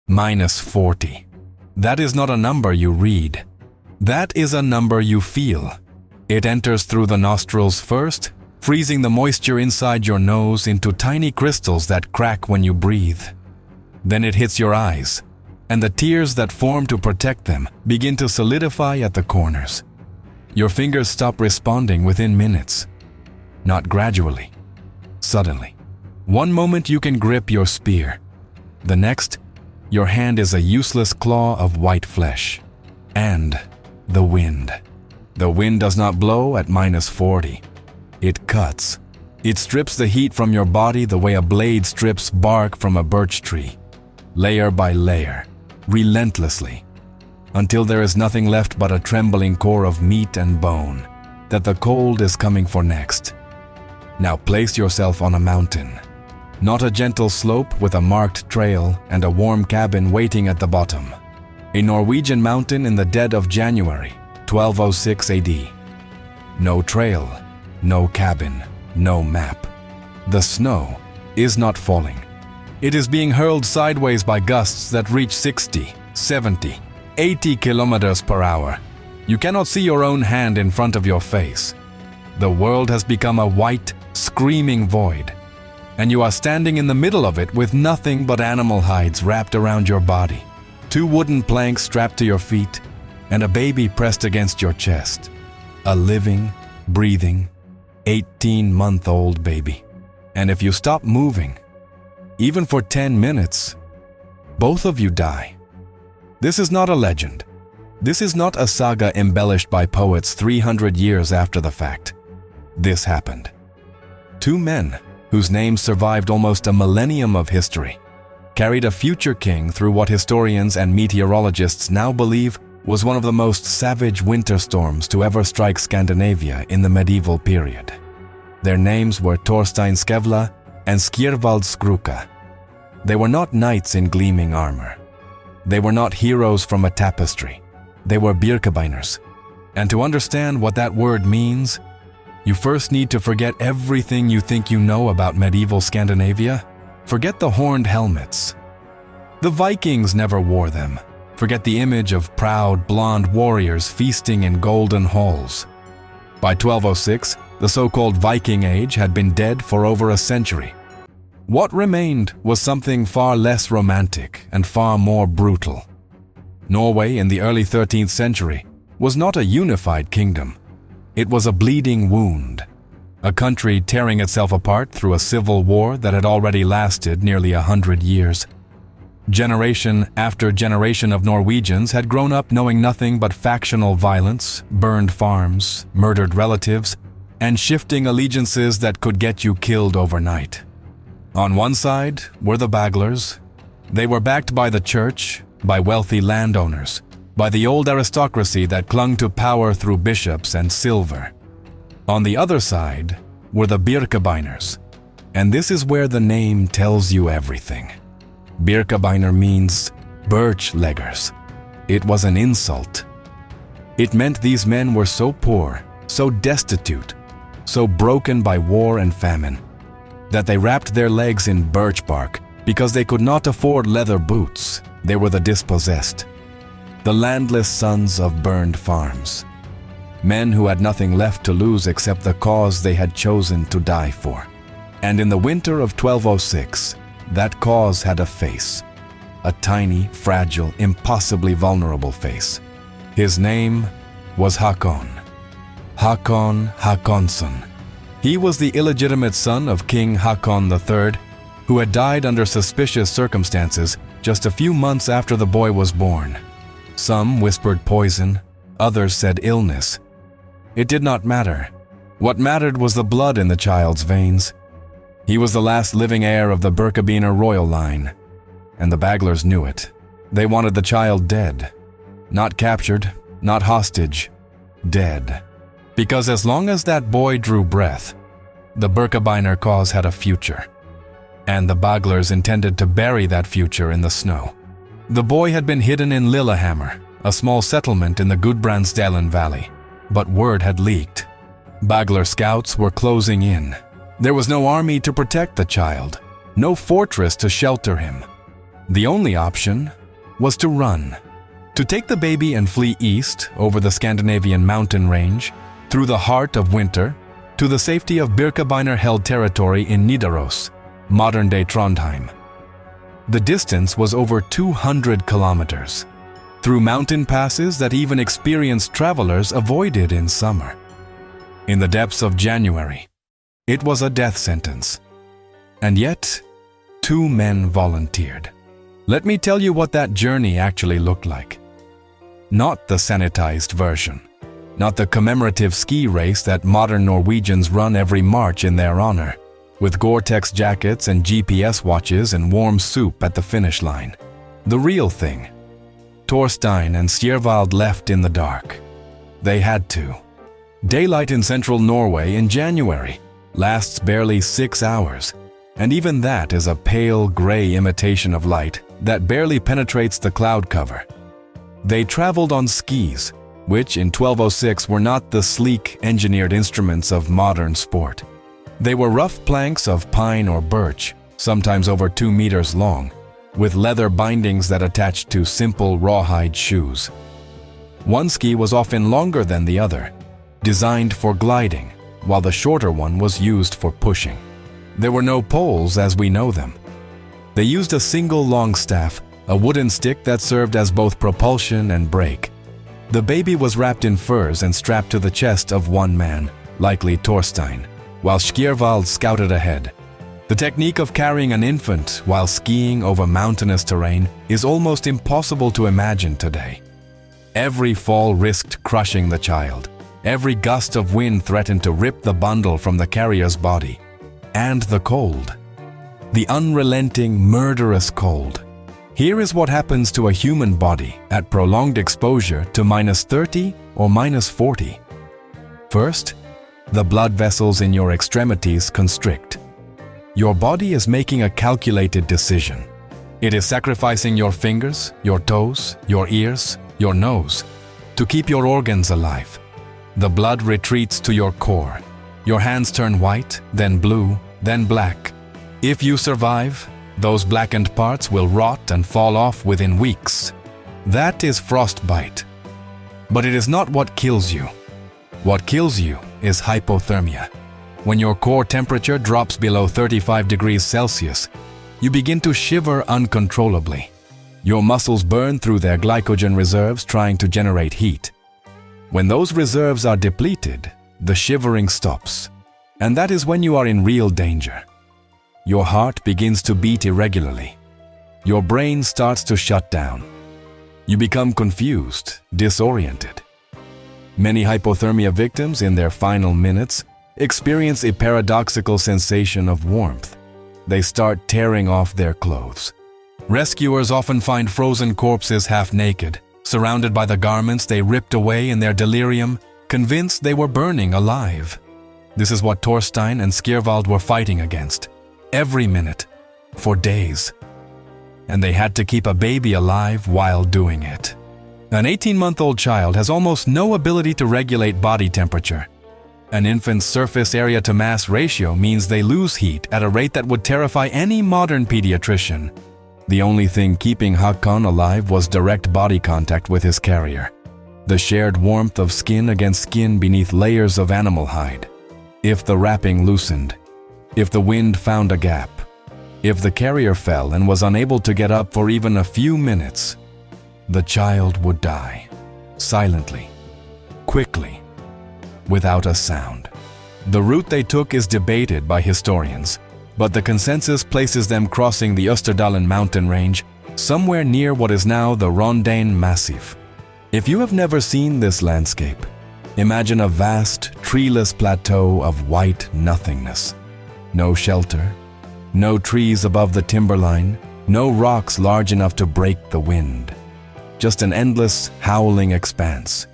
-40. That is not a number you read. That is a number you feel. It enters through the nostrils first, freezing the moisture inside your nose into tiny crystals that crack when you breathe. Then it hits your eyes, and the tears that form to protect them begin to solidify at the corners. Your fingers stop responding within minutes. Not gradually, suddenly. One moment you can grip your spear. The next, your hand is a useless claw of white flesh. And the wind. The wind does not blow at -40. It cuts. It strips the heat from your body the way a blade strips bark from a birch tree. Layer by layer, relentlessly, until there is nothing left but a trembling core of meat and bone that the cold is coming for next. Now place yourself on a mountain. Not a gentle slope with a marked trail and a warm cabin waiting at the bottom. A Norwegian mountain in the dead of January, 1206 AD. No trail, no cabin, no map. The snow is not falling. It is being hurled sideways by gusts that reach 60, 70, 80 kilometers per hour. You cannot see your own hand in front of your face. The world has become a white, screaming void, and you are standing in the middle of it with nothing but animal hides wrapped around your body, 2 wooden planks strapped to your feet, and a baby pressed against your chest. A living, breathing, 18-month-old baby. And if you stop moving, even for 10 minutes, both of you die. This is not a legend. This is not a saga embellished by poets 300 years after the fact. This happened. 2 men, whose names survived almost a millennium of history, carried a future king through what historians and meteorologists now believe was one of the most savage winter storms to ever strike Scandinavia in the medieval period. Their names were Torstein Skevla and Skjervald Skrukka. They were not knights in gleaming armor. They were not heroes from a tapestry. They were Birkebeiners. And to understand what that word means, you first need to forget everything you think you know about medieval Scandinavia. Forget the horned helmets. The Vikings never wore them. Forget the image of proud, blonde warriors feasting in golden halls. By 1206, the so-called Viking Age had been dead for over a century. What remained was something far less romantic and far more brutal. Norway in the early 13th century was not a unified kingdom. It was a bleeding wound, a country tearing itself apart through a civil war that had already lasted nearly 100 years. Generation after generation of Norwegians had grown up knowing nothing but factional violence, burned farms, murdered relatives, and shifting allegiances that could get you killed overnight. On one side were the Baglers. They were backed by the church, by wealthy landowners, by the old aristocracy that clung to power through bishops and silver. On the other side were the Birkebeiners, and this is where the name tells you everything. Birkebeiner means birch-leggers. It was an insult. It meant these men were so poor, so destitute, so broken by war and famine, that they wrapped their legs in birch bark because they could not afford leather boots. They were the dispossessed, the landless sons of burned farms, men who had nothing left to lose except the cause they had chosen to die for. And in the winter of 1206, that cause had a face, a tiny, fragile, impossibly vulnerable face. His name was Haakon Haakonsson. He was the illegitimate son of King Haakon III, who had died under suspicious circumstances just a few months after the boy was born. Some whispered poison, others said illness. It did not matter. What mattered was the blood in the child's veins. He was the last living heir of the Birkebeiner royal line, and the Baglers knew it. They wanted the child dead. Not captured, not hostage, dead. Because as long as that boy drew breath, the Birkebeiner cause had a future. And the Baglers intended to bury that future in the snow. The boy had been hidden in Lillehammer, a small settlement in the Gudbrandsdalen Valley, but word had leaked. Bagler scouts were closing in. There was no army to protect the child, no fortress to shelter him. The only option was to run, to take the baby and flee east over the Scandinavian mountain range, through the heart of winter, to the safety of Birkebeiner-held territory in Nidaros, modern-day Trondheim. The distance was over 200 kilometers, through mountain passes that even experienced travelers avoided in summer. In the depths of January, it was a death sentence. And yet, 2 men volunteered. Let me tell you what that journey actually looked like. Not the sanitized version, not the commemorative ski race that modern Norwegians run every March in their honor, with Gore-Tex jackets and GPS watches and warm soup at the finish line. The real thing. Torstein and Skjervald left in the dark. They had to. Daylight in central Norway in January lasts barely 6 hours, and even that is a pale gray imitation of light that barely penetrates the cloud cover. They traveled on skis, which in 1206 were not the sleek, engineered instruments of modern sport. They were rough planks of pine or birch, sometimes over 2 meters long, with leather bindings that attached to simple rawhide shoes. One ski was often longer than the other, designed for gliding, while the shorter one was used for pushing. There were no poles as we know them. They used a single long staff, a wooden stick that served as both propulsion and brake. The baby was wrapped in furs and strapped to the chest of one man, likely Torstein, while Skjervald scouted ahead. The technique of carrying an infant while skiing over mountainous terrain is almost impossible to imagine today. Every fall risked crushing the child. Every gust of wind threatened to rip the bundle from the carrier's body. And the cold. The unrelenting, murderous cold. Here is what happens to a human body at prolonged exposure to -30 or -40. First, the blood vessels in your extremities constrict. Your body is making a calculated decision. It is sacrificing your fingers, your toes, your ears, your nose, to keep your organs alive. The blood retreats to your core. Your hands turn white, then blue, then black. If you survive, those blackened parts will rot and fall off within weeks. That is frostbite. But it is not what kills you. What kills you is hypothermia. When your core temperature drops below 35 degrees Celsius, you begin to shiver uncontrollably. Your muscles burn through their glycogen reserves trying to generate heat. When those reserves are depleted, the shivering stops. And that is when you are in real danger. Your heart begins to beat irregularly. Your brain starts to shut down. You become confused, disoriented. Many hypothermia victims in their final minutes experience a paradoxical sensation of warmth. They start tearing off their clothes. Rescuers often find frozen corpses half naked, surrounded by the garments they ripped away in their delirium, convinced they were burning alive. This is what Torstein and Skjervald were fighting against. Every minute, for days. And they had to keep a baby alive while doing it. An 18-month-old child has almost no ability to regulate body temperature. An infant's surface area to mass ratio means they lose heat at a rate that would terrify any modern pediatrician. The only thing keeping Haakon alive was direct body contact with his carrier. The shared warmth of skin against skin beneath layers of animal hide. If the wrapping loosened, if the wind found a gap, if the carrier fell and was unable to get up for even a few minutes, the child would die, silently, quickly, without a sound. The route they took is debated by historians, but the consensus places them crossing the Østerdalen mountain range somewhere near what is now the Rondane Massif. If you have never seen this landscape, imagine a vast, treeless plateau of white nothingness. No shelter, no trees above the timberline, no rocks large enough to break the wind. Just an endless, howling expanse,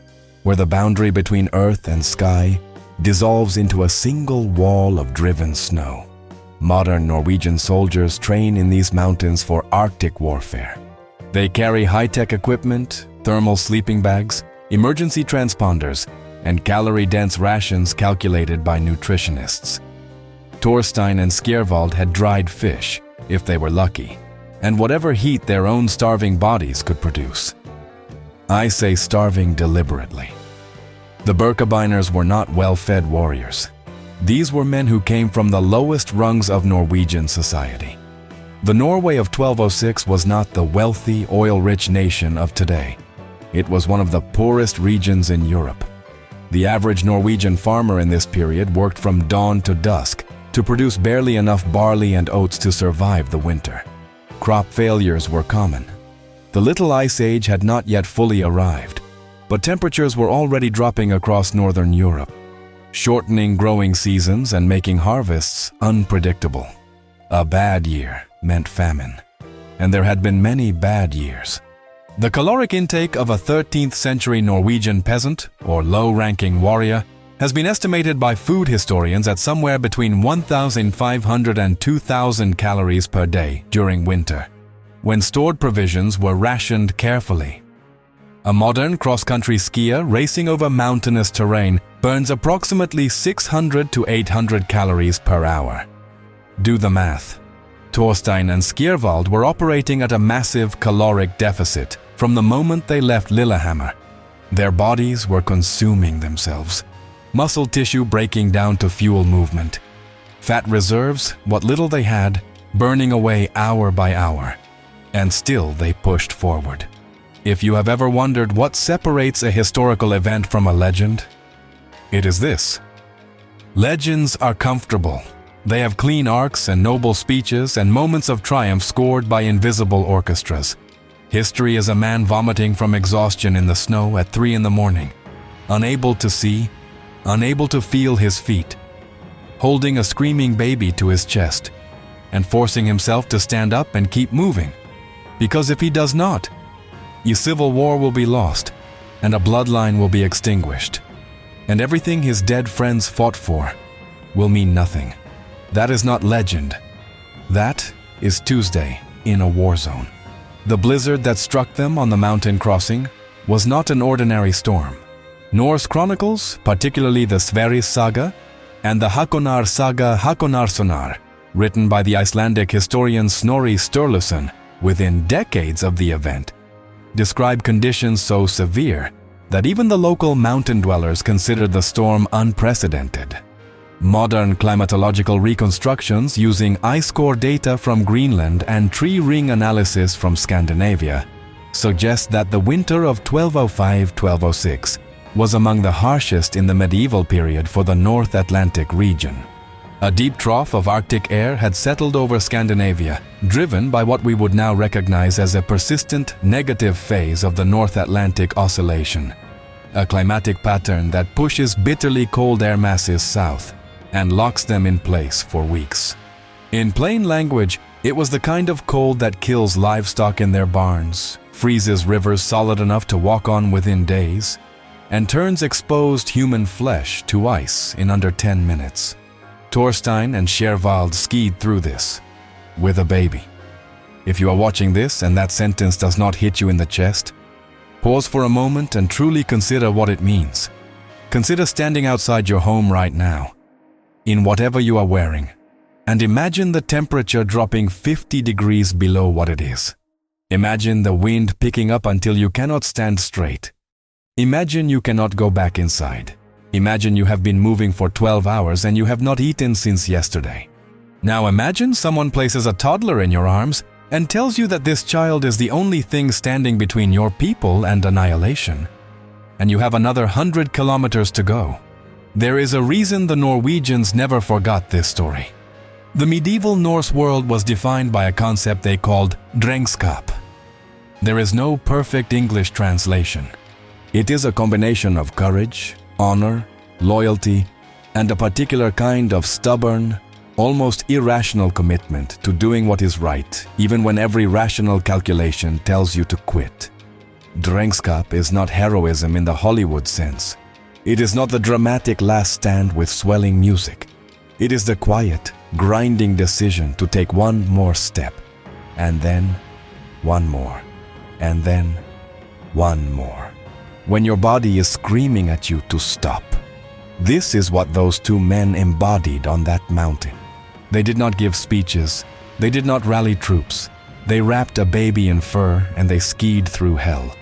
where the boundary between earth and sky dissolves into a single wall of driven snow. Modern Norwegian soldiers train in these mountains for Arctic warfare. They carry high-tech equipment, thermal sleeping bags, emergency transponders, and calorie-dense rations calculated by nutritionists. Torstein and Skjervald had dried fish, if they were lucky, and whatever heat their own starving bodies could produce. I say starving deliberately. The Birkebeiners were not well-fed warriors. These were men who came from the lowest rungs of Norwegian society. The Norway of 1206 was not the wealthy, oil-rich nation of today. It was one of the poorest regions in Europe. The average Norwegian farmer in this period worked from dawn to dusk to produce barely enough barley and oats to survive the winter. Crop failures were common. The Little Ice Age had not yet fully arrived, but temperatures were already dropping across northern Europe, shortening growing seasons and making harvests unpredictable. A bad year meant famine, and there had been many bad years. The caloric intake of a 13th century Norwegian peasant or low-ranking warrior has been estimated by food historians at somewhere between 1,500 and 2,000 calories per day during winter, when stored provisions were rationed carefully. A modern cross-country skier racing over mountainous terrain burns approximately 600 to 800 calories per hour. Do the math. Torstein and Skjervald were operating at a massive caloric deficit from the moment they left Lillehammer. Their bodies were consuming themselves, muscle tissue breaking down to fuel movement, fat reserves, what little they had, burning away hour by hour, and still they pushed forward. If you have ever wondered what separates a historical event from a legend, it is this. Legends are comfortable. They have clean arcs and noble speeches and moments of triumph scored by invisible orchestras. History is a man vomiting from exhaustion in the snow at 3 a.m, unable to see, unable to feel his feet, holding a screaming baby to his chest, and forcing himself to stand up and keep moving. Because if he does not, a civil war will be lost, and a bloodline will be extinguished, and everything his dead friends fought for will mean nothing. That is not legend. That is Tuesday in a war zone. The blizzard that struck them on the mountain crossing was not an ordinary storm. Norse chronicles, particularly the Sverris saga and the Hakonar saga Hakonarsonar, written by the Icelandic historian Snorri Sturluson within decades of the event, describe conditions so severe that even the local mountain dwellers considered the storm unprecedented. Modern climatological reconstructions using ice core data from Greenland and tree ring analysis from Scandinavia suggest that the winter of 1205-1206 was among the harshest in the medieval period for the North Atlantic region. A deep trough of Arctic air had settled over Scandinavia, driven by what we would now recognize as a persistent negative phase of the North Atlantic Oscillation, a climatic pattern that pushes bitterly cold air masses south and locks them in place for weeks. In plain language, it was the kind of cold that kills livestock in their barns, freezes rivers solid enough to walk on within days, and turns exposed human flesh to ice in under 10 minutes. Torstein and Skjervald skied through this, with a baby. If you are watching this and that sentence does not hit you in the chest, pause for a moment and truly consider what it means. Consider standing outside your home right now, in whatever you are wearing, and imagine the temperature dropping 50 degrees below what it is. Imagine the wind picking up until you cannot stand straight. Imagine you cannot go back inside. Imagine you have been moving for 12 hours and you have not eaten since yesterday. Now imagine someone places a toddler in your arms and tells you that this child is the only thing standing between your people and annihilation, and you have another 100 kilometers to go. There is a reason the Norwegians never forgot this story. The medieval Norse world was defined by a concept they called drengskap. There is no perfect English translation. It is a combination of courage, honor, loyalty, and a particular kind of stubborn, almost irrational commitment to doing what is right, even when every rational calculation tells you to quit. Drengskap is not heroism in the Hollywood sense. It is not the dramatic last stand with swelling music. It is the quiet, grinding decision to take one more step, and then one more, and then one more, when your body is screaming at you to stop. This is what those two men embodied on that mountain. They did not give speeches. They did not rally troops. They wrapped a baby in fur and they skied through hell.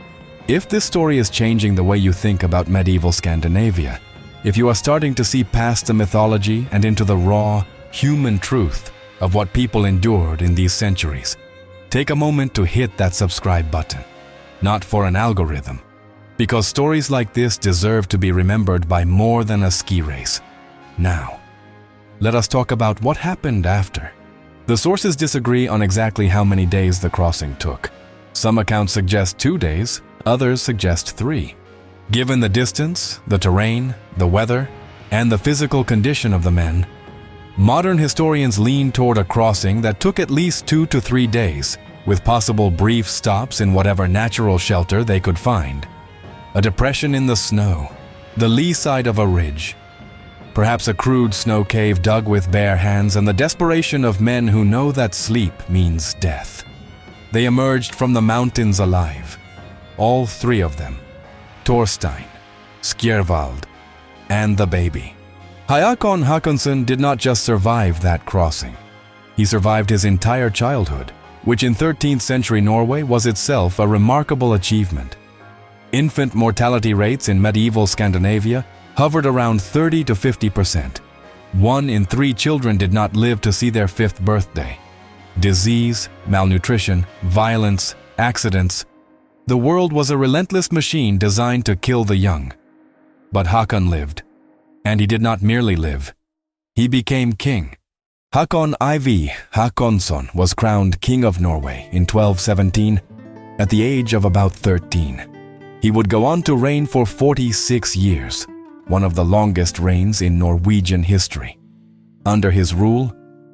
If this story is changing the way you think about medieval Scandinavia, if you are starting to see past the mythology and into the raw, human truth of what people endured in these centuries, take a moment to hit that subscribe button. Not for an algorithm, because stories like this deserve to be remembered by more than a ski race. Now, let us talk about what happened after. The sources disagree on exactly how many days the crossing took. Some accounts suggest 2 days, others suggest 3. Given the distance, the terrain, the weather, and the physical condition of the men, modern historians lean toward a crossing that took at least 2 to 3 days, with possible brief stops in whatever natural shelter they could find. A depression in the snow, the lee side of a ridge, perhaps a crude snow cave dug with bare hands, and the desperation of men who know that sleep means death. They emerged from the mountains alive, all 3 of them, Torstein, Skjervald, and the baby. Haakon Haakonsson did not just survive that crossing. He survived his entire childhood, which in 13th century Norway was itself a remarkable achievement. Infant mortality rates in medieval Scandinavia hovered around 30 to 50%. 1 in 3 children did not live to see their 5th birthday. Disease, malnutrition, violence, accidents. The world was a relentless machine designed to kill the young. But Haakon lived. And he did not merely live. He became king. Haakon Haakonsson was crowned King of Norway in 1217 at the age of about 13. He would go on to reign for 46 years, one of the longest reigns in Norwegian history. Under his rule,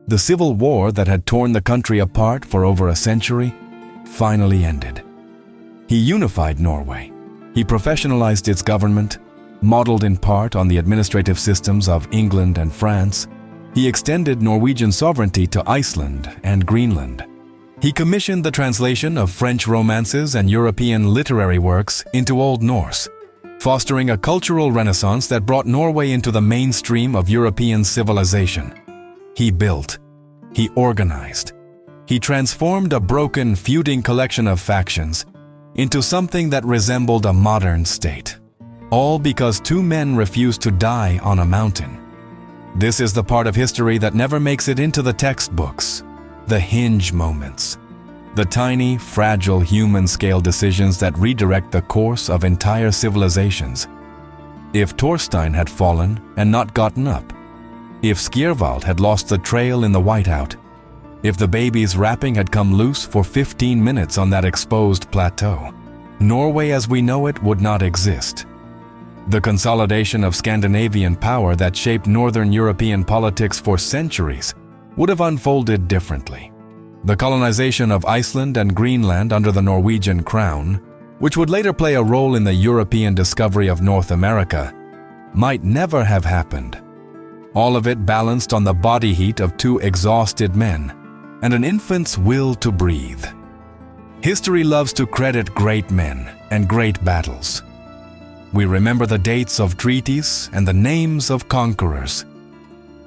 the civil war that had torn the country apart for over a century finally ended. He unified Norway. He professionalized its government, modeled in part on the administrative systems of England and France. He extended Norwegian sovereignty to Iceland and Greenland. He commissioned the translation of French romances and European literary works into Old Norse, fostering a cultural renaissance that brought Norway into the mainstream of European civilization. He built, he organized, he transformed a broken, feuding collection of factions into something that resembled a modern state. All because 2 men refused to die on a mountain. This is the part of history that never makes it into the textbooks. The hinge moments. The tiny, fragile human-scale decisions that redirect the course of entire civilizations. If Torstein had fallen and not gotten up, if Skjervald had lost the trail in the whiteout, if the baby's wrapping had come loose for 15 minutes on that exposed plateau, Norway as we know it would not exist. The consolidation of Scandinavian power that shaped Northern European politics for centuries would have unfolded differently. The colonization of Iceland and Greenland under the Norwegian crown, which would later play a role in the European discovery of North America, might never have happened. All of it balanced on the body heat of 2 exhausted men and an infant's will to breathe. History loves to credit great men and great battles. We remember the dates of treaties and the names of conquerors.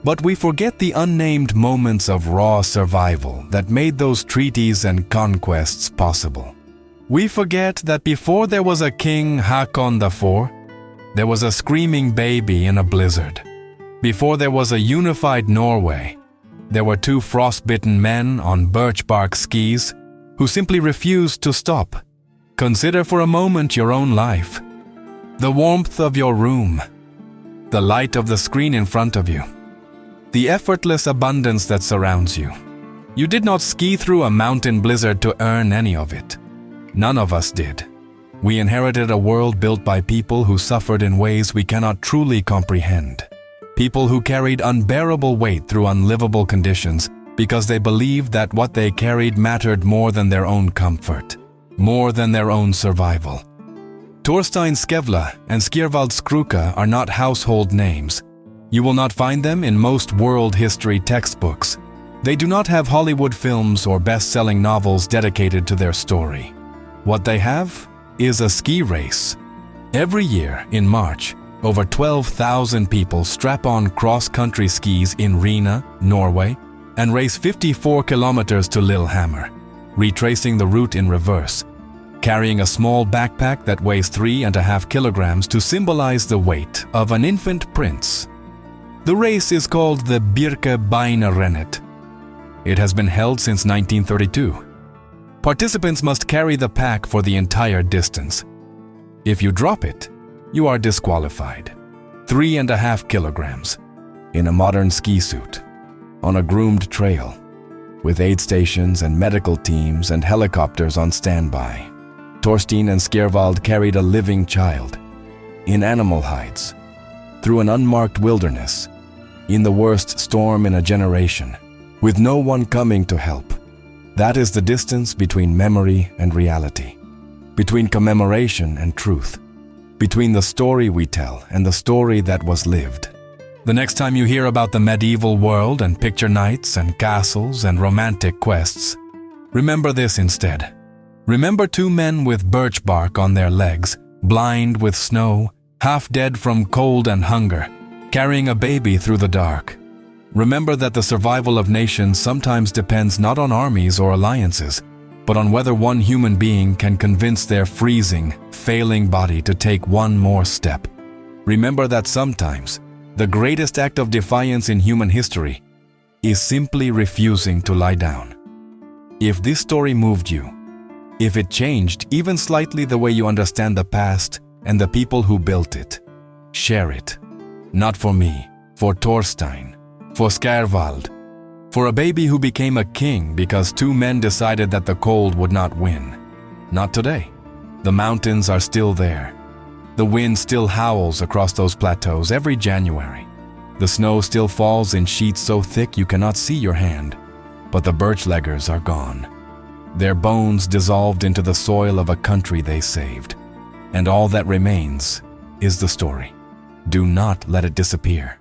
But we forget the unnamed moments of raw survival that made those treaties and conquests possible. We forget that before there was a King Haakon IV, there was a screaming baby in a blizzard. Before there was a unified Norway, there were 2 frostbitten men on birch-bark skis who simply refused to stop. Consider for a moment your own life. The warmth of your room, the light of the screen in front of you, the effortless abundance that surrounds you. You did not ski through a mountain blizzard to earn any of it. None of us did. We inherited a world built by people who suffered in ways we cannot truly comprehend. People who carried unbearable weight through unlivable conditions because they believed that what they carried mattered more than their own comfort, more than their own survival. Torstein Skevla and Skjervald Skrukka are not household names. You will not find them in most world history textbooks. They do not have Hollywood films or best-selling novels dedicated to their story. What they have is a ski race. Every year in March, over 12,000 people strap on cross-country skis in Rena, Norway, and race 54 kilometers to Lillehammer. retracing the route in reverse, carrying a small backpack that weighs 3.5 kilograms to symbolize the weight of an infant prince. The race is called the Birkebeiners. It has been held since 1932. Participants must carry the pack for the entire distance. If you drop it, you are disqualified. 3.5 kilograms, in a modern ski suit, on a groomed trail, with aid stations and medical teams and helicopters on standby. Torstein and Skjervald carried a living child, in animal hides, through an unmarked wilderness, in the worst storm in a generation, with no one coming to help. That is the distance between memory and reality, between commemoration and truth, between the story we tell and the story that was lived. The next time you hear about the medieval world and picture knights and castles and romantic quests, remember this instead. Remember 2 men with birch bark on their legs, blind with snow, half dead from cold and hunger, carrying a baby through the dark. Remember that the survival of nations sometimes depends not on armies or alliances, but on whether one human being can convince their freezing, failing body to take one more step. Remember that sometimes the greatest act of defiance in human history is simply refusing to lie down. If this story moved you, if it changed even slightly the way you understand the past and the people who built it, share it. Not for me, for Torstein, for Skjervald, for a baby who became a king because 2 men decided that the cold would not win. Not today. The mountains are still there. The wind still howls across those plateaus every January. The snow still falls in sheets so thick you cannot see your hand, but the birch leggers are gone. Their bones dissolved into the soil of a country they saved. And all that remains is the story. Do not let it disappear.